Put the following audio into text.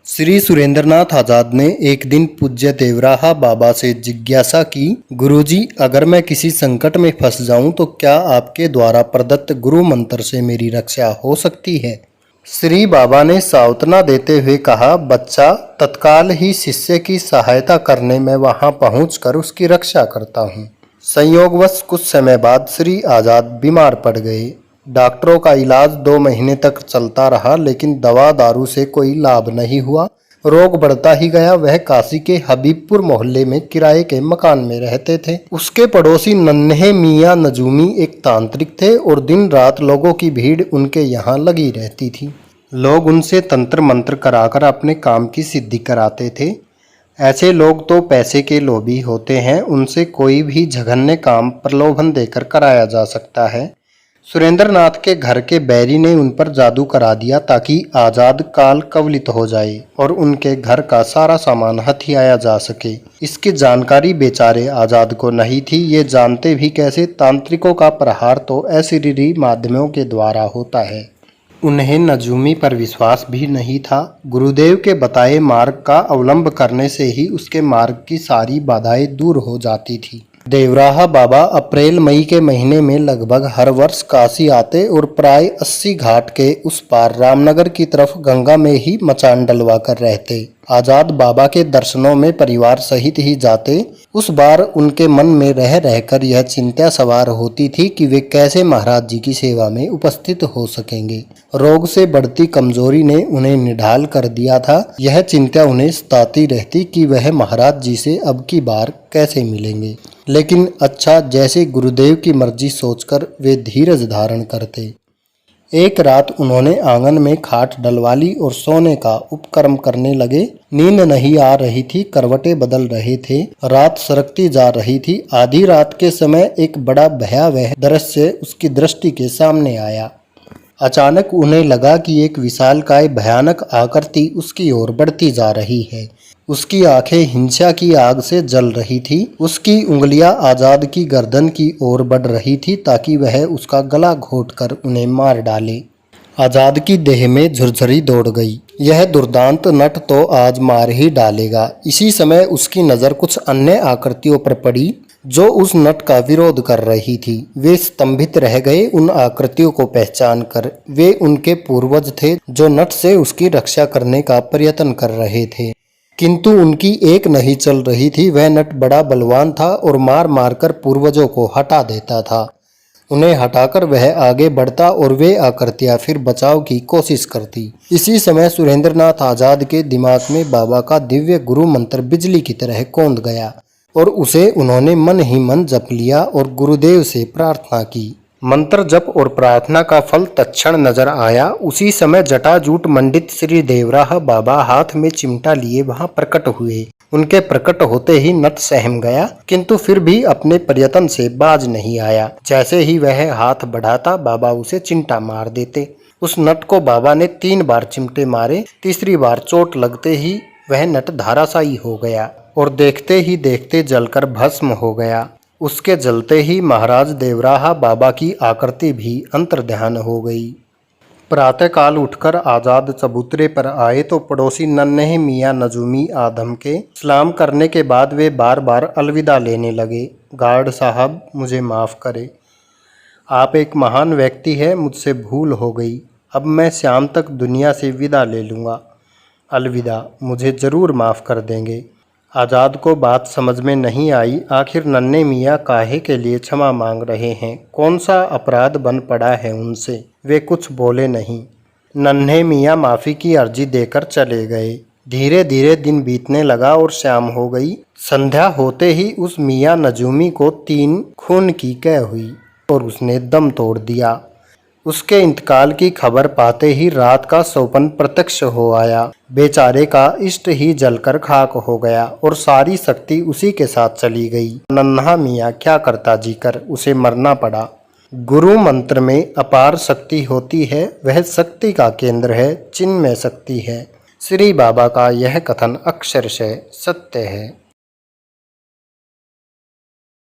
श्री सुरेंद्रनाथ आजाद ने एक दिन पूज्य देवराहा बाबा से जिज्ञासा की, गुरुजी, अगर मैं किसी संकट में फंस जाऊं तो क्या आपके द्वारा प्रदत्त गुरु मंत्र से मेरी रक्षा हो सकती है? श्री बाबा ने सांत्वना देते हुए कहा, बच्चा, तत्काल ही शिष्य की सहायता करने में वहां पहुंचकर उसकी रक्षा करता हूं। संयोगवश कुछ समय बाद श्री आजाद बीमार पड़ गए। डॉक्टरों का इलाज 2 महीने तक चलता रहा, लेकिन दवा दारू से कोई लाभ नहीं हुआ। रोग बढ़ता ही गया। वह काशी के हबीबपुर मोहल्ले में किराए के मकान में रहते थे। उसके पड़ोसी नन्हे मियाँ नजूमी एक तांत्रिक थे और दिन रात लोगों की भीड़ उनके यहाँ लगी रहती थी। लोग उनसे तंत्र मंत्र कराकर अपने काम की सिद्धि कराते थे। ऐसे लोग तो पैसे के लोभी होते हैं, उनसे कोई भी जघन्य काम प्रलोभन देकर कराया जा सकता है। सुरेंद्रनाथ के घर के बैरी ने उन पर जादू करा दिया ताकि आजाद काल कवलित हो जाए और उनके घर का सारा सामान हथियाया जा सके। इसकी जानकारी बेचारे आजाद को नहीं थी। ये जानते भी कैसे? तांत्रिकों का प्रहार तो अशरीरी माध्यमों के द्वारा होता है। उन्हें नजूमी पर विश्वास भी नहीं था। गुरुदेव के बताए मार्ग का अवलंब करने से ही उसके मार्ग की सारी बाधाएं दूर हो जाती थी। देवराहा बाबा अप्रैल मई के महीने में लगभग हर वर्ष काशी आते और प्राय 80 घाट के उस पार रामनगर की तरफ गंगा में ही मचान डलवा कर रहते। आजाद बाबा के दर्शनों में परिवार सहित ही जाते। उस बार उनके मन में रह रहकर यह चिंता सवार होती थी कि वे कैसे महाराज जी की सेवा में उपस्थित हो सकेंगे। रोग से बढ़ती कमजोरी ने उन्हें निढाल कर दिया था। यह चिंता उन्हें सताती रहती कि वह महाराज जी से अब की बार कैसे मिलेंगे। लेकिन अच्छा, जैसे गुरुदेव की मर्जी सोचकर वे धीरज धारण करते। एक रात उन्होंने आंगन में खाट डलवा ली और सोने का उपक्रम करने लगे। नींद नहीं आ रही थी, करवटें बदल रहे थे। रात सरकती जा रही थी। आधी रात के समय एक बड़ा भयावह दृश्य उसकी दृष्टि के सामने आया। अचानक उन्हें लगा कि एक विशालकाय भयानक आकृति उसकी ओर बढ़ती जा रही है। उसकी आंखें हिंसा की आग से जल रही थी। उसकी उंगलियां आजाद की गर्दन की ओर बढ़ रही थी ताकि वह उसका गला घोंटकर उन्हें मार डाले। आजाद की देह में झुरझुरी दौड़ गई। यह दुर्दांत नट तो आज मार ही डालेगा। इसी समय उसकी नजर कुछ अन्य आकृतियों पर पड़ी जो उस नट का विरोध कर रही थी। वे स्तंभित रह गए उन आकृतियों को पहचान कर। वे उनके पूर्वज थे जो नट से उसकी रक्षा करने का प्रयत्न कर रहे थे, किंतु उनकी एक नहीं चल रही थी। वह नट बड़ा बलवान था और मार मार कर पूर्वजों को हटा देता था। उन्हें हटाकर वह आगे बढ़ता और वे आकृतियां फिर बचाव की कोशिश करती। इसी समय सुरेंद्रनाथ आजाद के दिमाग में बाबा का दिव्य गुरु मंत्र बिजली की तरह कौंध गया और उसे उन्होंने मन ही मन जप लिया और गुरुदेव से प्रार्थना की। मंत्र जप और प्रार्थना का फल तत्क्षण नजर आया। उसी समय जटाजूट मंडित श्री देवराहा बाबा हाथ में चिमटा लिए वहां प्रकट हुए। उनके प्रकट होते ही नट सहम गया, किंतु फिर भी अपने प्रयत्न से बाज नहीं आया। जैसे ही वह हाथ बढ़ाता, बाबा उसे चिमटा मार देते। उस नट को बाबा ने 3 बार चिमटे मारे। तीसरी बार चोट लगते ही वह नट धाराशायी हो गया और देखते ही देखते जलकर भस्म हो गया। उसके जलते ही महाराज देवराहा बाबा की आकृति भी अंतर्ध्यान हो गई। प्रातःकाल उठकर आजाद चबूतरे पर आए तो पड़ोसी नन्हे मियाँ नजूमी आदम के सलाम करने के बाद वे बार बार अलविदा लेने लगे। गार्ड साहब, मुझे माफ़ करें, आप एक महान व्यक्ति हैं, मुझसे भूल हो गई। अब मैं शाम तक दुनिया से विदा ले लूँगा। अलविदा, मुझे ज़रूर माफ़ कर देंगे। आजाद को बात समझ में नहीं आई। आखिर नन्हे मियाँ काहे के लिए क्षमा मांग रहे हैं? कौन सा अपराध बन पड़ा है उनसे? वे कुछ बोले नहीं। नन्हे मियाँ माफ़ी की अर्जी देकर चले गए। धीरे धीरे दिन बीतने लगा और शाम हो गई। संध्या होते ही उस मियाँ नजूमी को 3 खून की कै हुई और उसने दम तोड़ दिया। उसके इंतकाल की खबर पाते ही रात का सौपन प्रत्यक्ष हो आया। बेचारे का इष्ट ही जलकर खाक हो गया और सारी शक्ति उसी के साथ चली गई। नन्हा मियाँ क्या करता जीकर, उसे मरना पड़ा। गुरु मंत्र में अपार शक्ति होती है। वह शक्ति का केंद्र है, चिन्मय शक्ति है। श्री बाबा का यह कथन अक्षरशः सत्य है।